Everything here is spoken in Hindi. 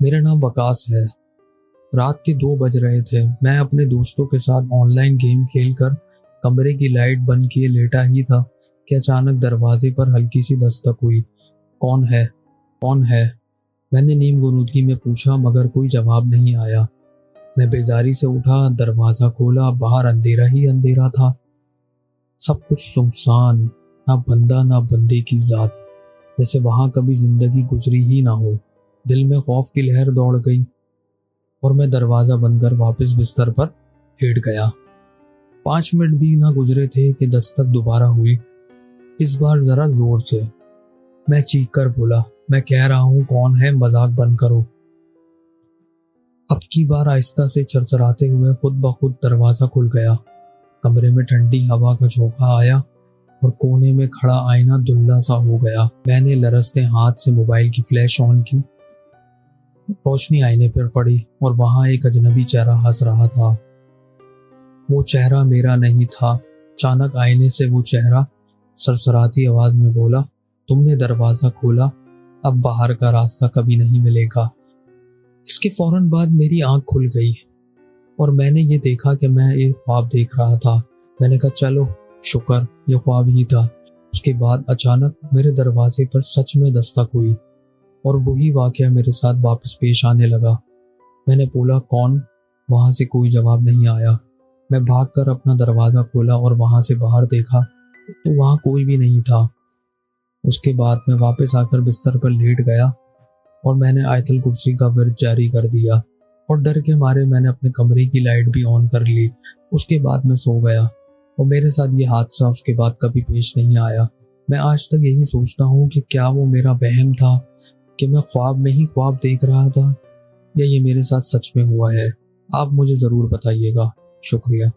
मेरा नाम वकास है। रात के 2 बज रहे थे। मैं अपने दोस्तों के साथ ऑनलाइन गेम खेलकर कमरे की लाइट बंद किए लेटा ही था कि अचानक दरवाजे पर हल्की सी दस्तक हुई। कौन है? कौन है? मैंने नीम गुनूदगी में पूछा, मगर कोई जवाब नहीं आया। मैं बेजारी से उठा, दरवाजा खोला। बाहर अंधेरा ही अंधेरा था। सब कुछ सुनसान, ना बंदा ना बंदे की जात, जैसे वहां कभी जिंदगी गुजरी ही ना हो। दिल में खौफ की लहर दौड़ गई और मैं दरवाजा बंद कर वापस बिस्तर पर लेट गया। 5 मिनट भी ना गुजरे थे कि दस्तक दोबारा हुई, इस बार जरा जोर से। मैं चीख कर बोला, मैं कह रहा हूँ कौन है, मजाक बंद करो। अब की बार आहिस्ता से चरचराते हुए खुद ब खुद दरवाजा खुल गया। कमरे में ठंडी हवा का झोंका आया और कोने में खड़ा आईना धुंधला सा हो गया। मैंने लरसते हाथ से मोबाइल की फ्लैश ऑन की। रोशनी आईने पर पड़ी और वहां एक अजनबी चेहरा हंस रहा था। वो चेहरा मेरा नहीं था। अचानक आईने से वो चेहरा सरसराती आवाज में बोला, तुमने दरवाजा खोला, अब बाहर का रास्ता कभी नहीं मिलेगा। इसके फौरन बाद मेरी आंख खुल गई और मैंने ये देखा कि मैं एक ख्वाब देख रहा था। मैंने कहा, चलो शुक्र ये ख्वाब ही था। उसके बाद अचानक मेरे दरवाजे पर सच में दस्तक हुई और वही वाकया मेरे साथ वापस पेश आने लगा। मैंने बोला, कौन? वहां से कोई जवाब नहीं आया। मैं भागकर अपना दरवाजा खोला और वहां से बाहर देखा तो वहां कोई भी नहीं था। उसके बाद मैं वापस आकर बिस्तर पर लेट गया और मैंने आयतल कुर्सी का विर्द जारी कर दिया और डर के मारे मैंने अपने कमरे की लाइट भी ऑन कर ली। उसके बाद मैं सो गया और मेरे साथ ये हादसा उसके बाद कभी पेश नहीं आया। मैं आज तक यही सोचता हूँ कि क्या वो मेरा वहम था, कि मैं ख्वाब में ही ख्वाब देख रहा था, या ये मेरे साथ सच में हुआ है। आप मुझे ज़रूर बताइएगा। शुक्रिया।